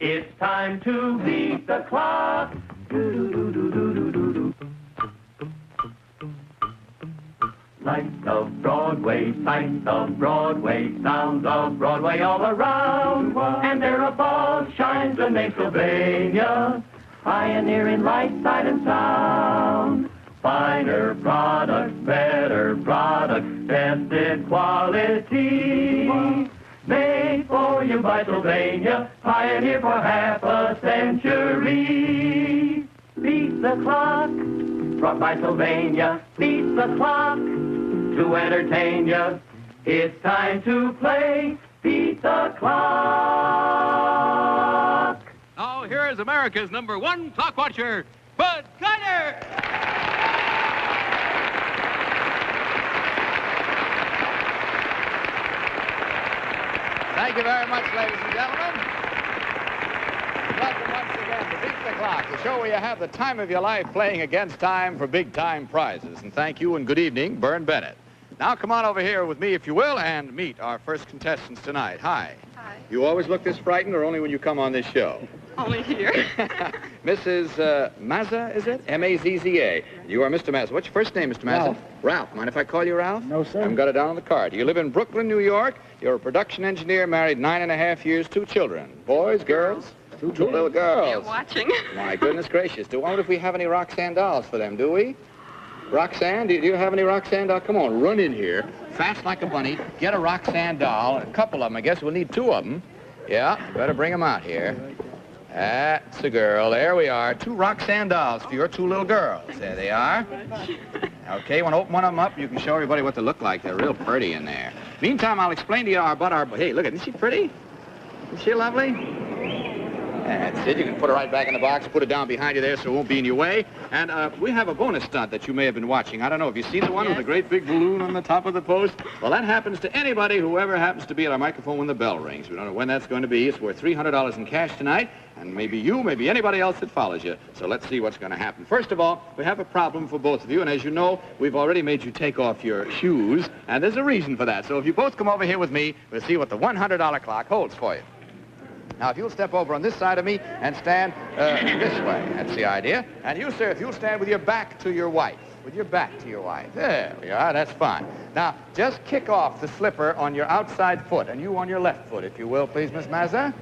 It's time to beat the clock. Lights of Broadway, sights of Broadway, sounds of Broadway all around. And there above shines the name Sylvania, pioneering light, sight, and sound. Finer products, better products, tested quality. Made for you by Sylvania, pioneer for half a century. Beat the clock, brought by Sylvania. Beat the clock to entertain you. It's time to play Beat the Clock. Now here is America's #1 clock watcher, Bud Collyer. Thank you very much, ladies and gentlemen. Welcome once again to Beat the Clock, the show where you have the time of your life playing against time for big-time prizes. And thank you and good evening, Bern Bennett. Now come on over here with me, if you will, and meet our first contestants tonight. Hi. Hi. You always look this frightened or only when you come on this show? Only here. Mrs. Mazza, is it? M-A-Z-Z-A. You are Mr. Mazza. What's your first name, Mr. Mazza? Ralph. Ralph. Mind if I call you Ralph? No, sir. I've got it down on the card. You live in Brooklyn, New York. You're a production engineer, married 9.5 years, 2 children. Boys, girls? Two little girls. They're watching. My goodness gracious. I wonder if we have any Roxanne dolls for them, do we? Roxanne, do you have any Roxanne dolls? Come on, run in here, fast like a bunny, get a Roxanne doll, a couple of them. I guess we'll need 2 of them. Yeah, better bring them out here. That's a girl. There we are. 2 Roxanne dolls for your 2 little girls. There they are. Okay, you want to open one of them up? You can show everybody what they look like. They're real pretty in there. Meantime, I'll explain to you about our... Hey, look, isn't she pretty? Isn't she lovely? That's it. You can put her right back in the box, put it down behind you there so it won't be in your way. And we have a bonus stunt that you may have been watching. I don't know if you've seen the one with the great big balloon on the top of the post. Well, that happens to anybody who ever happens to be at our microphone when the bell rings. We don't know when that's going to be. It's worth $300 in cash tonight. And maybe you, maybe anybody else that follows you. So let's see what's going to happen. First of all, we have a problem for both of you. And as you know, we've already made you take off your shoes. And there's a reason for that. So if you both come over here with me, we'll see what the $100 clock holds for you. Now, if you'll step over on this side of me and stand this way, that's the idea. And you, sir, if you'll stand with your back to your wife, with your back to your wife. There we are, that's fine. Now, just kick off the slipper on your outside foot, and you on your left foot, if you will, please, Miss Mazza.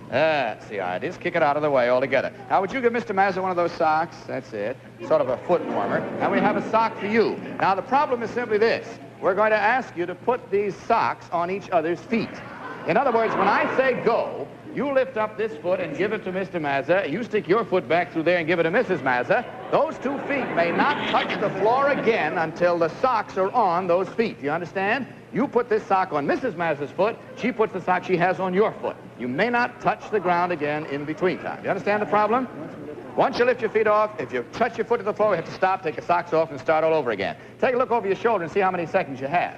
That's the idea. Just kick it out of the way altogether. Now, would you give Mr. Mazza one of those socks? That's it. Sort of a foot warmer. And we have a sock for you. Now, the problem is simply this. We're going to ask you to put these socks on each other's feet. In other words, when I say go, you lift up this foot and give it to Mr. Mazza. You stick your foot back through there and give it to Mrs. Mazza. Those 2 feet may not touch the floor again until the socks are on those feet. You understand? You put this sock on Mrs. Mazza's foot. She puts the sock she has on your foot. You may not touch the ground again in between time. You understand the problem? Once you lift your feet off, if you touch your foot to the floor, you have to stop, take your socks off, and start all over again. Take a look over your shoulder and see how many seconds you have.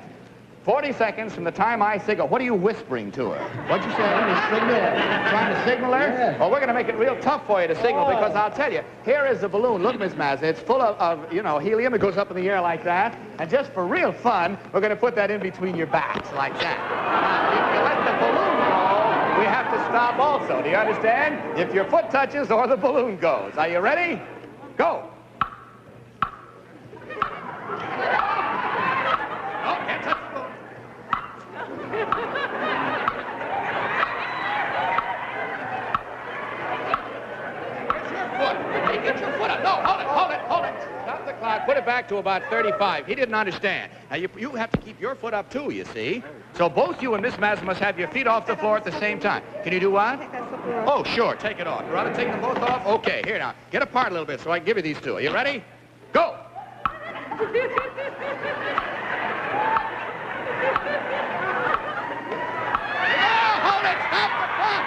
40 seconds from the time I signal. What are you whispering to her? What'd you say? Trying to signal her? Yeah. Well, we're going to make it real tough for you to signal because I'll tell you, here is the balloon. Look, Miss Mazza, it's full of, you know, helium. It goes up in the air like that. And just for real fun, we're going to put that in between your backs like that. Now, if you let the balloon go, we have to stop also. Do you understand? If your foot touches or the balloon goes. Are you ready? Go. Get your foot up. No, hold it. Stop the clock. Put it back to about 35. He didn't understand. Now, you have to keep your foot up, too, you see. So both you and Miss Mazza must have your feet off the floor at the same time. Can you do what? Oh, sure. Take it off. You want to take them both off? Okay, here now. Get apart a little bit so I can give you these 2. Are you ready? Go. Hold it. Stop the clock.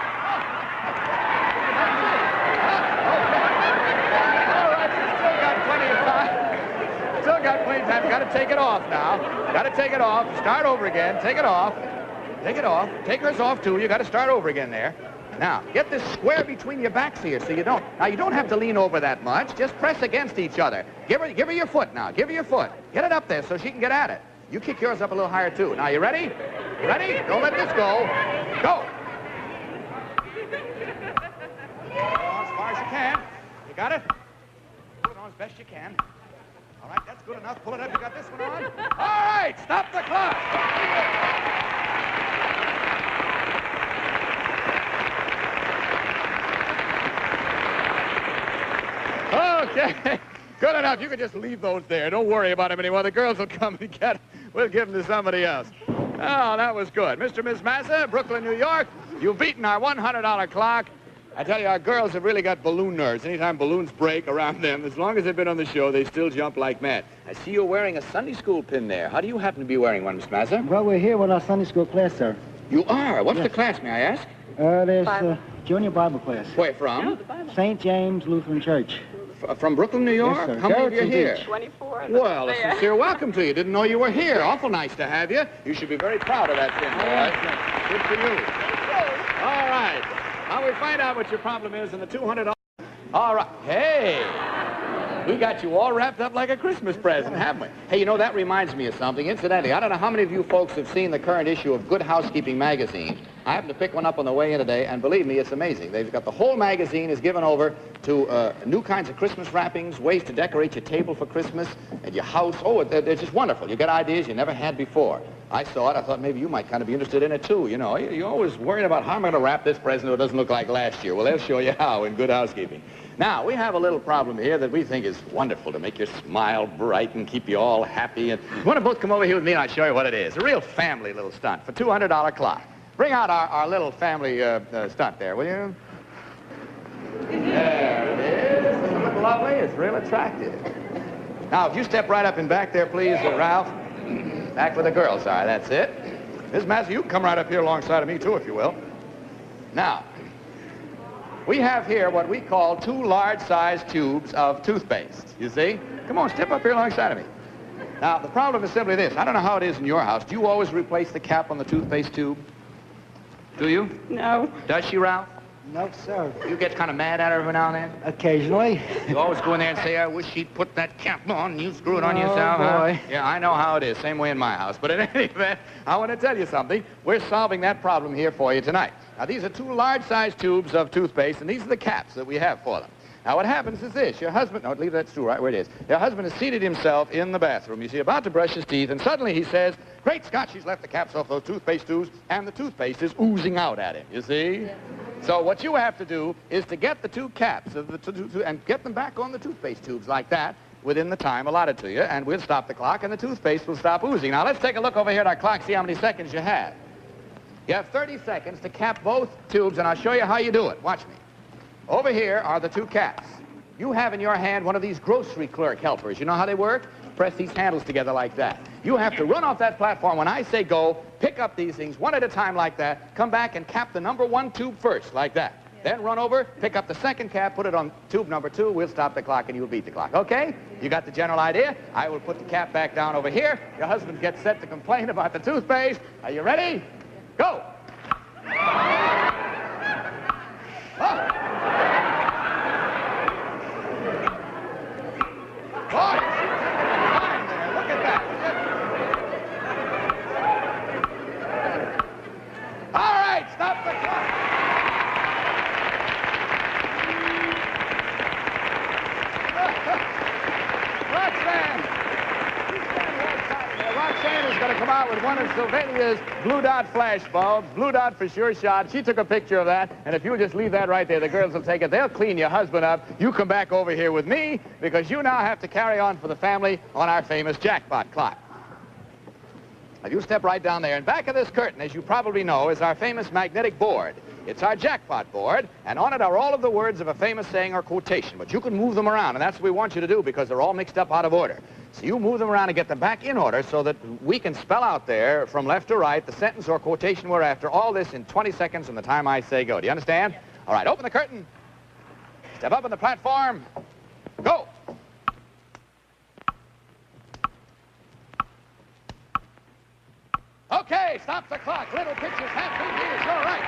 Got plenty of time. Got to take it off now. Got to take it off. Start over again. Take it off. Take it off. Take hers off, too. You got to start over again there. Now, get this square between your backs here so you don't... Now, you don't have to lean over that much. Just press against each other. Give her your foot now. Give her your foot. Get it up there so she can get at it. You kick yours up a little higher, too. Now, you ready? Ready? Don't let this go. Go. You got it? Pull it on as best you can. All right, that's good enough. Pull it up. You got this one on? All right, stop the clock. Okay, good enough. You can just leave those there. Don't worry about them anymore. The girls will come and get them. We'll give them to somebody else. Oh, that was good. Mr. and Miss Massa, Brooklyn, New York, you've beaten our $100 clock. I tell you, our girls have really got balloon nerves. Anytime balloons break around them, as long as they've been on the show, they still jump like mad. I see you're wearing a Sunday school pin there. How do you happen to be wearing one, Miss Massa? Well, we're here with our Sunday school class, sir. You are? What's the class, may I ask? There's junior Bible class. Where from? St. James Lutheran Church. From Brooklyn, New York? Yes, sir. How many of you are here? 24. Well, a sincere welcome to you. Didn't know you were here. Awful nice to have you. You should be very proud of that pin, boy. Good for you. All right. Now we find out what your problem is in the $200. All right. Hey. We got you all wrapped up like a Christmas present, haven't we? Hey, you know, that reminds me of something. Incidentally, I don't know how many of you folks have seen the current issue of Good Housekeeping magazine. I happened to pick one up on the way in today, and believe me, it's amazing. They've got the whole magazine is given over to new kinds of Christmas wrappings, ways to decorate your table for Christmas and your house. Oh, they're just wonderful. You get ideas you never had before. I saw it. I thought maybe you might kind of be interested in it, too. You know, you're always worried about how am I going to wrap this present so it doesn't look like last year. Well, they'll show you how in Good Housekeeping. Now, we have a little problem here that we think is wonderful to make you smile bright and keep you all happy. And you want to both come over here with me and I'll show you what it is. A real family little stunt for $200 clock. Bring out our little family stunt there, will you? There it is. Doesn't it look lovely? It's real attractive. Now, if you step right up and back there, please, Ralph. Back where the girls are. That's it. Miss Massey, you can come right up here alongside of me, too, if you will. Now, we have here what we call 2 large-sized tubes of toothpaste. You see? Come on, step up here alongside of me. Now, the problem is simply this. I don't know how it is in your house. Do you always replace the cap on the toothpaste tube? Do you? No. Does she, Ralph? No, sir. You get kind of mad at her every now and then? Occasionally. You always go in there and say, I wish she'd put that cap on and you screw it on Oh, yourself. boy. Huh? Yeah, I know how it is. Same way in my house. But in any event, I want to tell you something. We're solving that problem here for you tonight. Now, these are 2 large-sized tubes of toothpaste, and these are the caps that we have for them. Now, what happens is this. Your husband... No, leave that stool right where it is. Your husband has seated himself in the bathroom, you see, about to brush his teeth, and suddenly he says, Great Scott, she's left the caps off those toothpaste tubes, and the toothpaste is oozing out at him, you see? Yeah. So what you have to do is to get the 2 caps of the and get them back on the toothpaste tubes like that within the time allotted to you, and we'll stop the clock, and the toothpaste will stop oozing. Now, let's take a look over here at our clock, see how many seconds you have. You have 30 seconds to cap both tubes, and I'll show you how you do it. Watch me. Over here are the 2 caps. You have in your hand one of these grocery clerk helpers. You know how they work? Press these handles together like that. You have to run off that platform when I say go, pick up these things one at a time like that, come back and cap the number 1 tube first, like that. Yeah. Then run over, pick up the second cap, put it on tube number 2, we'll stop the clock and you'll beat the clock. Okay? You got the general idea? I will put the cap back down over here. Your husband gets set to complain about the toothpaste. Are you ready? Go! Oh. Boy, fine there. Look at that. All right, stop the clock. Roxanne. Roxanne is going to come out with one of Sylvania's blue dot flash bulbs. Blue dot for sure shot. She took a picture of that, and if you'll just leave that right there, the girls will take it. They'll clean your husband up. You come back over here with me, because you now have to carry on for the family on our famous jackpot clock. Now, you step right down there, and back of this curtain, as you probably know, is our famous magnetic board. It's our jackpot board, and on it are all of the words of a famous saying or quotation, but you can move them around, and that's what we want you to do, because they're all mixed up out of order. So you move them around and get them back in order so that we can spell out there from left to right the sentence or quotation we're after, all this in 20 seconds from the time I say go. Do you understand? All right, open the curtain. Step up on the platform. Go. Okay, stop the clock. Little pitches, half feet here. You're right.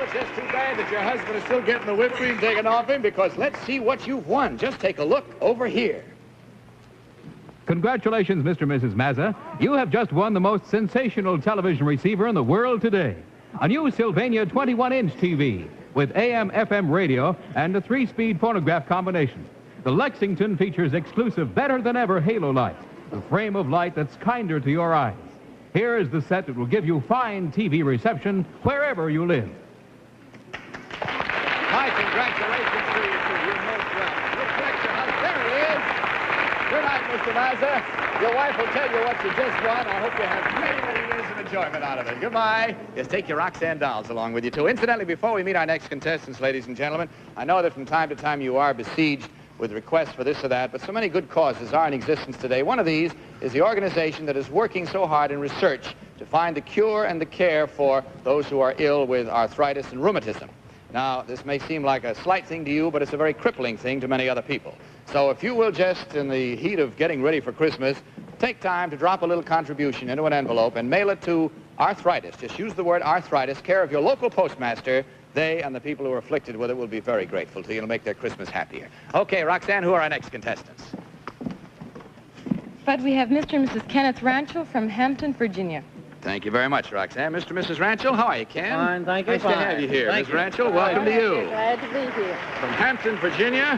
It's just too bad that your husband is still getting the whipped cream taken off him, because let's see what you've won. Just take a look over here. congratulations, Mr. and Mrs. Mazza. You have just won the most sensational television receiver in the world today. A new Sylvania 21-inch TV with AM/FM radio and a 3-speed phonograph combination. The Lexington features exclusive better-than-ever halo lights, the frame of light that's kinder to your eyes. Here is the set that will give you fine TV reception wherever you live. My congratulations to you, too. You're most welcome. Your picture, there it is. Good night, Mr. Mazza. Your wife will tell you what you just won. I hope you have many, many years of enjoyment out of it. Goodbye. Just take your Roxanne dolls along with you, too. Incidentally, before we meet our next contestants, ladies and gentlemen, I know that from time to time you are besieged with requests for this or that, but so many good causes are in existence today. One of these is the organization that is working so hard in research to find the cure and the care for those who are ill with arthritis and rheumatism. Now, this may seem like a slight thing to you, but it's a very crippling thing to many other people. So if you will just, in the heat of getting ready for Christmas, take time to drop a little contribution into an envelope and mail it to arthritis. Just use the word arthritis, care of your local postmaster. They and the people who are afflicted with it will be very grateful to you. It'll make their Christmas happier. Okay, Roxanne, who are our next contestants? But we have Mr. and Mrs. Kenneth Ranchel from Hampton, Virginia. Thank you very much, Roxanne. Mr. and Mrs. Ranchel, how are you, Ken? Fine, thank you. Nice to have you here. Ms. Ranchel, welcome to you. Glad to be here. From Hampton, Virginia,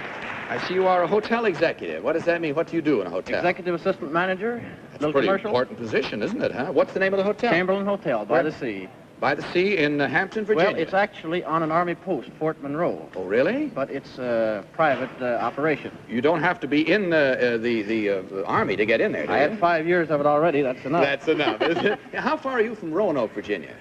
I see you are a hotel executive. What does that mean? What do you do in a hotel? Executive assistant manager. That's a pretty important position, isn't it, huh? What's the name of the hotel? Chamberlain Hotel, by the sea. By the sea in Hampton, Virginia? Well, it's actually on an Army post, Fort Monroe. Oh, really? But it's a private operation. You don't have to be in the Army to get in there, do you? I had 5 years of it already. That's enough. That's enough, isn't it? How far are you from Roanoke, Virginia?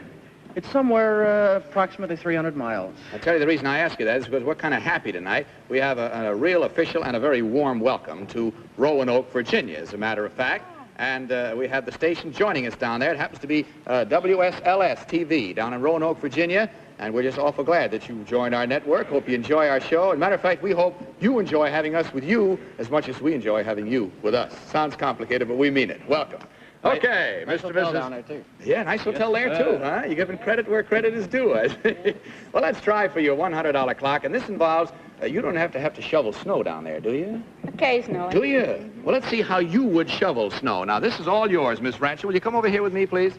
It's somewhere approximately 300 miles. I'll tell you the reason I ask you that is because we're kind of happy tonight. We have a real official and a very warm welcome to Roanoke, Virginia, as a matter of fact. And we have the station joining us down there. It happens to be WSLS-TV down in Roanoke, Virginia. And we're just awful glad that you joined our network. Hope you enjoy our show. As a matter of fact, we hope you enjoy having us with you as much as we enjoy having you with us. Sounds complicated, but we mean it. Welcome. Okay, nice Mr. hotel Mrs. down there, too. Yeah, nice hotel there, too, huh? You're giving credit where credit is due, I see. Well, let's try for your $100 clock. And this involves, you don't have to shovel snow down there, do you? Occasionally. Do you? Well, let's see how you would shovel snow. Now, this is all yours, Miss Ranchel. Will you come over here with me, please?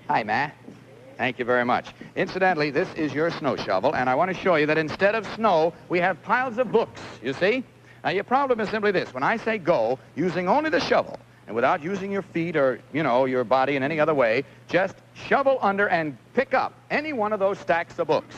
Hi, Ma. Thank you very much. Incidentally, this is your snow shovel, and I want to show you that instead of snow, we have piles of books, you see? Now, your problem is simply this. When I say go, using only the shovel, and without using your feet or, you know, your body in any other way, just shovel under and pick up any one of those stacks of books.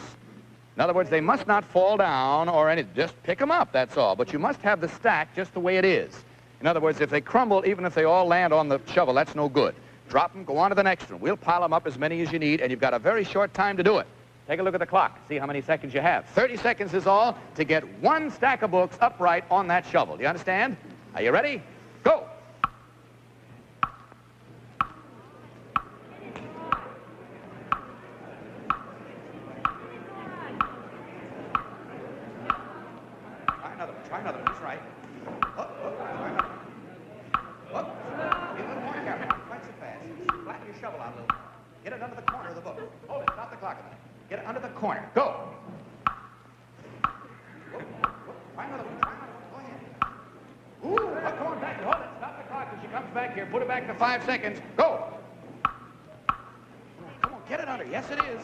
In other words, they must not fall down or anything. Just pick them up, that's all. But you must have the stack just the way it is. In other words, if they crumble, even if they all land on the shovel, that's no good. Drop them, go on to the next one. We'll pile them up as many as you need, and you've got a very short time to do it. Take a look at the clock. See how many seconds you have. 30 seconds is all to get one stack of books upright on that shovel. Do you understand? Are you ready? Go! Try another one. That's right. Try another one. Be a little more careful. Not quite so fast. Flatten your shovel out a little. Get it under the corner of the book. Hold it. Stop the clock a minute. Get it under the corner. Go. Try another one. Try another one. Go ahead. Ooh, come on back. Hold it. Stop the clock when she comes back here. Put it back to 5 seconds. Go. Come on. Get it under. Yes, it is.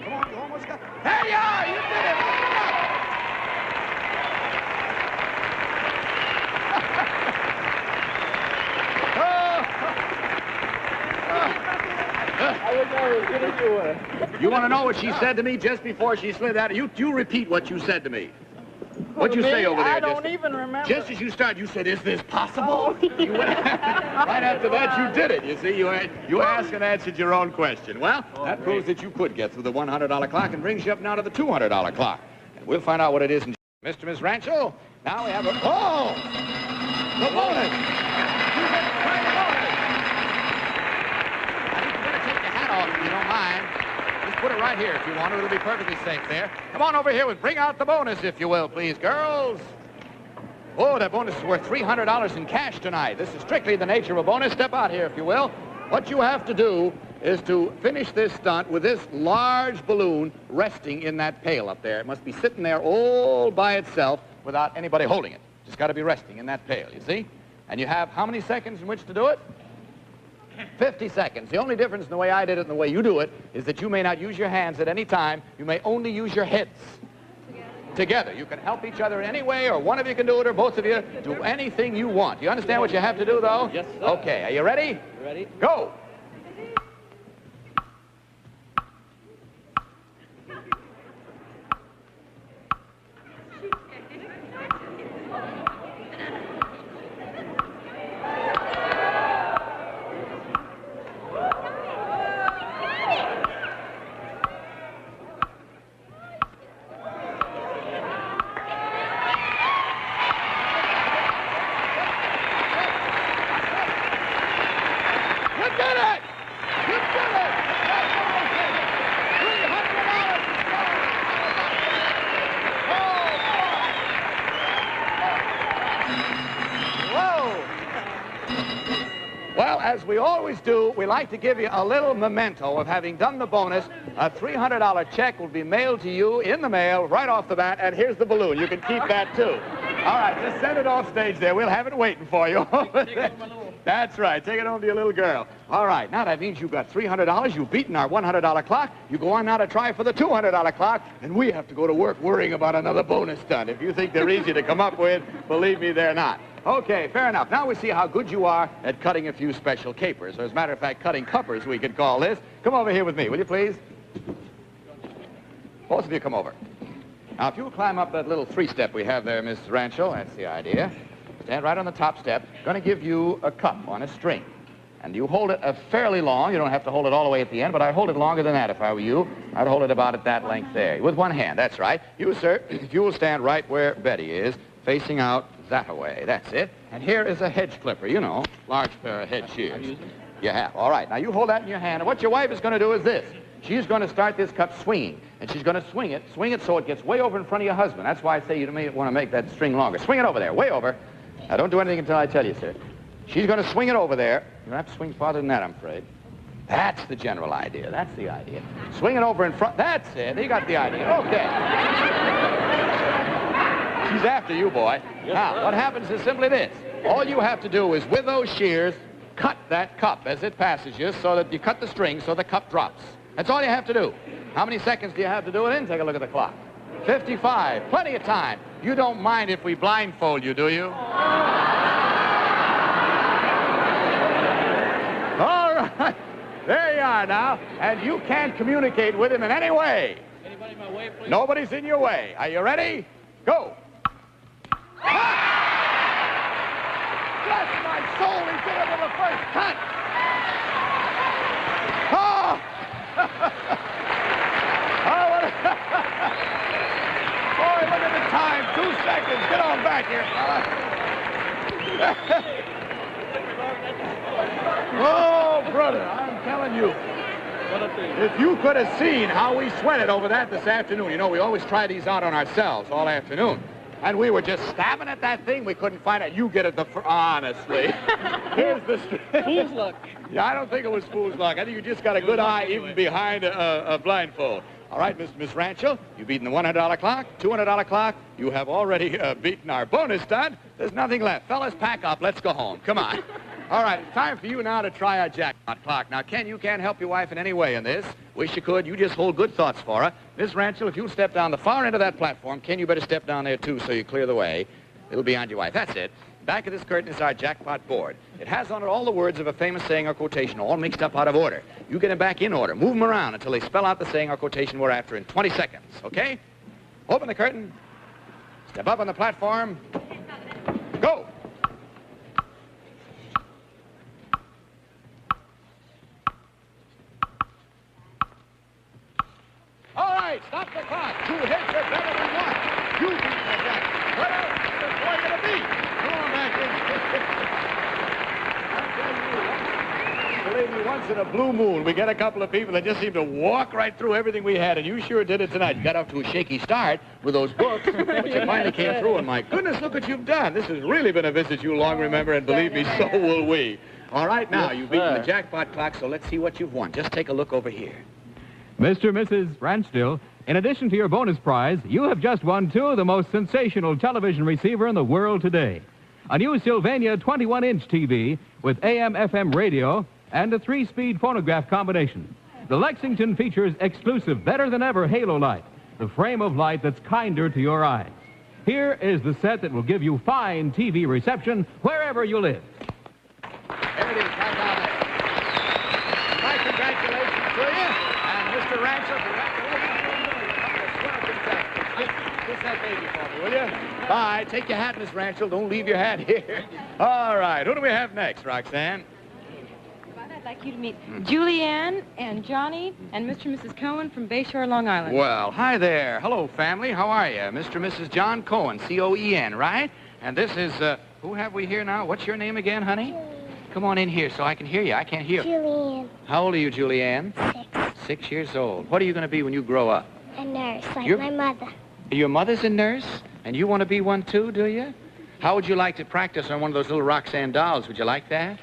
Come on. You almost got it. There you are. You did it. You want to know what she said to me just before she slid out? You repeat what you said to me. What'd you say over there? I don't even remember. Just as you started, you said, "Is this possible?" Right after that, you did it. You see, you asked and answered your own question. Well, that proves that you could get through the $100 clock and brings you up now to the $200 clock. And we'll find out what it is. Mr. and Ms. Ranchel, now we have a... Oh! The bonus! You get the bonus! I think you better take your hat off if you don't mind. Just put it right here if you want to. It'll be perfectly safe there. Come on over here and bring out the bonus, if you will, please, girls. Oh, that bonus is worth $300 in cash tonight. This is strictly the nature of a bonus. Step out here, if you will. What you have to do is to finish this stunt with this large balloon resting in that pail up there. It must be sitting there all by itself without anybody holding it. Just got to be resting in that pail, you see? And you have how many seconds in which to do it? 50 seconds. The only difference in the way I did it and the way you do it is that you may not use your hands at any time. You may only use your heads. Together. You can help each other in any way, or one of you can do it, or both of you. Do anything you want. You understand what you have to do, though? Yes, sir. Okay. Are you ready? Ready. Go. Well, as we always do, we like to give you a little memento of having done the bonus. A $300 check will be mailed to you in the mail right off the bat, and here's the balloon. You can keep that, too. All right, just send it off stage there. We'll have it waiting for you. That's right. Take it home to your little girl. All right, now that means you've got $300. You've beaten our $100 clock. You go on now to try for the $200 clock, and we have to go to work worrying about another bonus stunt. If you think they're easy to come up with, believe me, they're not. Okay, fair enough. Now we see how good you are at cutting a few special capers, or as a matter of fact, cutting cuppers, we could call this. Come over here with me, will you please? Both of you come over. Now, if you'll climb up that little three-step we have there, Miss Rancho, that's the idea. Stand right on the top step. Going to give you a cup on a string. And you hold it fairly long. You don't have to hold it all the way at the end, but I'd hold it longer than that if I were you. I'd hold it about at that length there. With one hand, that's right. You, sir, if you will stand right where Betty is, facing out that-a-way. That's it. And here is a hedge clipper, you know, large pair of hedge shears. You have. All right. Now, you hold that in your hand, and what your wife is going to do is this. She's going to start this cup swinging, and she's going to swing it so it gets way over in front of your husband. That's why I say you may want to make that string longer. Swing it over there, way over. Now, don't do anything until I tell you, sir. She's going to swing it over there. You don't have to swing farther than that, I'm afraid. That's the general idea. That's the idea. Swing it over in front. That's it. You got the idea. Okay. She's after you, boy. Yes, now, what happens is simply this. All you have to do is, with those shears, cut that cup as it passes you so that you cut the string so the cup drops. That's all you have to do. How many seconds do you have to do it in? Take a look at the clock. 55. Plenty of time. You don't mind if we blindfold you, do you? All right. There you are now. And you can't communicate with him in any way. Anybody in my way, please? Nobody's in your way. Are you ready? Go. Bless my soul, he did it with the first cut. Oh! Oh, what a... Boy, look at the time. 2 seconds. Get on back here, fella. Oh, brother, I'm telling you. If you could have seen how we sweated over that this afternoon. You know, we always try these out on ourselves all afternoon. And we were just stabbing at that thing. We couldn't find it. You get it honestly. Here's the... Fool's luck. Yeah, I don't think it was fool's luck. I think you just got a good eye even behind a blindfold. All right, Miss Rancho, you've beaten the $100 clock, $200 clock. You have already beaten our bonus stunt. There's nothing left. Fellas, pack up. Let's go home. Come on. All right, it's time for you now to try our jackpot clock. Now, Ken, you can't help your wife in any way in this. Wish you could. You just hold good thoughts for her. Miss Rancho, if you'll step down the far end of that platform, Ken, you better step down there, too, so you clear the way. It'll be on your wife. That's it. Back of this curtain is our jackpot board. It has on it all the words of a famous saying or quotation, all mixed up out of order. You get them back in order. Move them around until they spell out the saying or quotation we're after in 20 seconds, okay? Open the curtain. Step up on the platform. Go. All right, stop the clock. 2 hits are better than 1. You beat the jack. What else is this boy going to be? Come on back in. I tell you, believe me, once in a blue moon, we get a couple of people that just seem to walk right through everything we had, and you sure did it tonight. You got off to a shaky start with those books, but you finally came through, and my goodness, look what you've done. This has really been a visit you'll long remember, and believe me, so will we. All right, now, you've beaten the jackpot clock, so let's see what you've won. Just take a look over here. Mr. and Mrs. Ranchville, In addition to your bonus prize, you have just won two of the most sensational television receiver in the world today. A new Sylvania 21-inch TV with AM/FM radio and a 3-speed phonograph combination. The Lexington features exclusive, better-than-ever halo light, the frame of light that's kinder to your eyes. Here is the set that will give you fine TV reception wherever you live. There it is, right down there. My congratulations to you. And Mr. Rancho, kiss that baby for me, will you? Bye. Take your hat, Miss Rancho. Don't leave your hat here. All right. Who do we have next, Roxanne? I'd like you to meet Julielinh and Johnny and Mr. and Mrs. Cohen from Bayshore, Long Island. Well, hi there. Hello, family. How are you? Mr. and Mrs. John Cohen, C-O-E-N, right? And this is, who have we here now? What's your name again, honey? Come on in here so I can hear you. I can't hear. Julielinh. How old are you, Julielinh? 6. 6 years old. What are you going to be when you grow up? A nurse, like You're- my mother. Your mother's a nurse, and you want to be one too, do you? How would you like to practice on one of those little Roxanne dolls? Would you like that?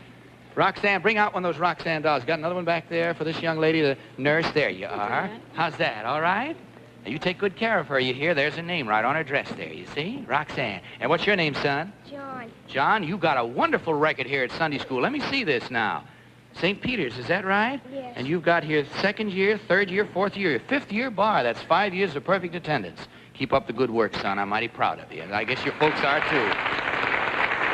Roxanne, bring out one of those Roxanne dolls. Got another one back there for this young lady, the nurse. There you are. How's that? All right? Now, you take good care of her, you hear? There's a name right on her dress there, you see? Roxanne. And what's your name, son? John. John, you got a wonderful record here at Sunday school. Let me see this now. St. Peter's, is that right? Yes. And you've got here 2nd year, 3rd year, 4th year, 5th year bar. That's 5 years of perfect attendance. Keep up the good work, son. I'm mighty proud of you. And I guess your folks are, too.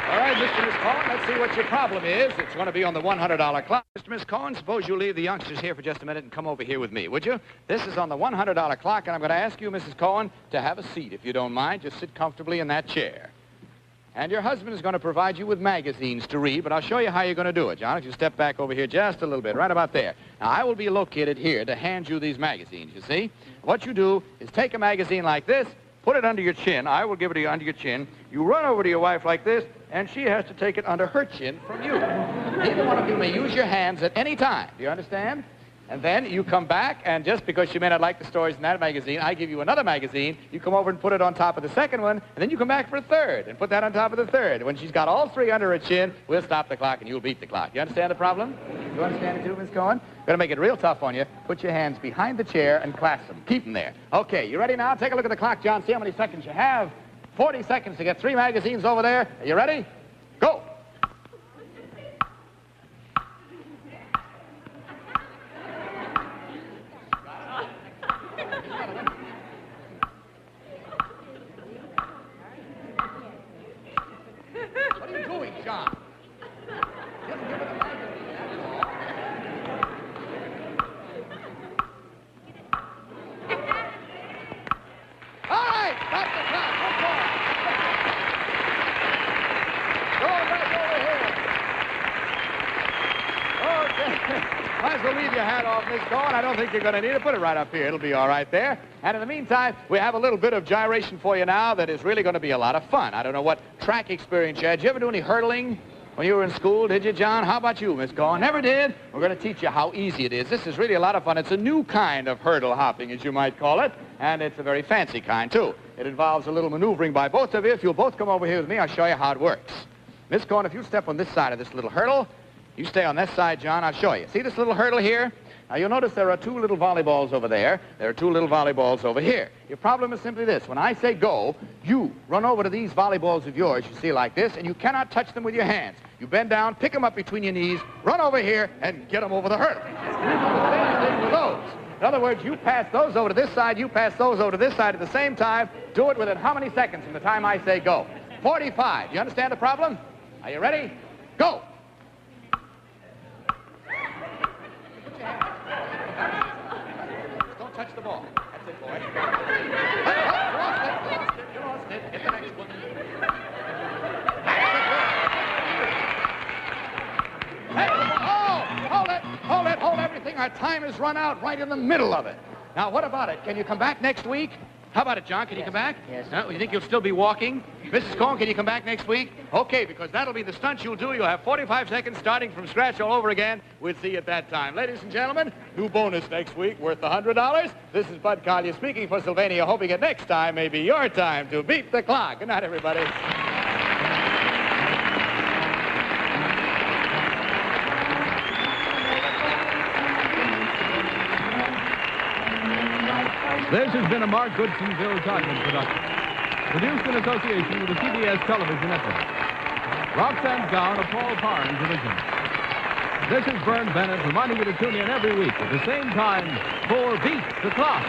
All right, Mr. Miss Cohen, let's see what your problem is. It's going to be on the $100 clock. Mr. Miss Cohen, suppose you leave the youngsters here for just a minute and come over here with me, would you? This is on the $100 clock, and I'm going to ask you, Mrs. Cohen, to have a seat, if you don't mind. Just sit comfortably in that chair. And your husband is going to provide you with magazines to read, but I'll show you how you're going to do it, John. If you step back over here just a little bit, right about there. Now, I will be located here to hand you these magazines, you see? What you do is take a magazine like this, put it under your chin. I will give it to you under your chin. You run over to your wife like this, and she has to take it under her chin from you. Neither one of you may use your hands at any time. Do you understand? And then you come back, and just because she may not like the stories in that magazine, I give you another magazine. You come over and put it on top of the second one, and then you come back for a third and put that on top of the third. When she's got all three under her chin, we'll stop the clock, and you'll beat the clock. You understand the problem? You understand it too, Miss Cohen? Going to make it real tough on you. Put your hands behind the chair and clasp them. Keep them there. Okay, you ready now? Take a look at the clock, John. See how many seconds you have. 40 seconds to get 3 magazines over there. Are you ready? Go. What are you doing, John? Just give it a magazine, that's all. All right, stop the clock. What's going on? Go back over here. Okay. Might as well leave your hat off, Miss Cohen. I don't think you're going to need it. Put it right up here. It'll be all right there. And in the meantime, we have a little bit of gyration for you now that is really going to be a lot of fun. I don't know what track experience you had. Did you ever do any hurdling when you were in school? Did you, John? How about you, Miss Cohen? Never did? We're going to teach you how easy it is. This is really a lot of fun. It's a new kind of hurdle hopping, as you might call it. And it's a very fancy kind, too. It involves a little maneuvering by both of you. If you'll both come over here with me, I'll show you how it works. Miss Cohen, if you step on this side of this little hurdle, you stay on this side, John. I'll show you. See this little hurdle here? Now, you'll notice there are 2 little volleyballs over there. There are 2 little volleyballs over here. Your problem is simply this. When I say go, you run over to these volleyballs of yours, you see, like this, and you cannot touch them with your hands. You bend down, pick them up between your knees, run over here, and get them over the hurdle. Same thing with those. In other words, you pass those over to this side, you pass those over to this side at the same time. Do it within how many seconds from the time I say go? 45. You understand the problem? Are you ready? Go! Don't touch the ball. That's it, boy. You lost it. Get the next one. Hey, hold everything. Our time has run out right in the middle of it. Now, what about it? Can you come back next week? How about it, John? Can you come back? Yes. You think you'll still be walking? Mrs. Cohen, can you come back next week? Okay, because that'll be the stunt you'll do. You'll have 45 seconds starting from scratch all over again. We'll see you at that time. Ladies and gentlemen, new bonus next week worth $100. This is Bud Collyer speaking for Sylvania, hoping that next time may be your time to beat the clock. Good night, everybody. This has been a Mark Goodson-Todman production. Produced in association with the CBS Television Network. Roxanne's Gown, a Paul Parnes original. This is Vern Bennett reminding you to tune in every week at the same time for Beat the Clock.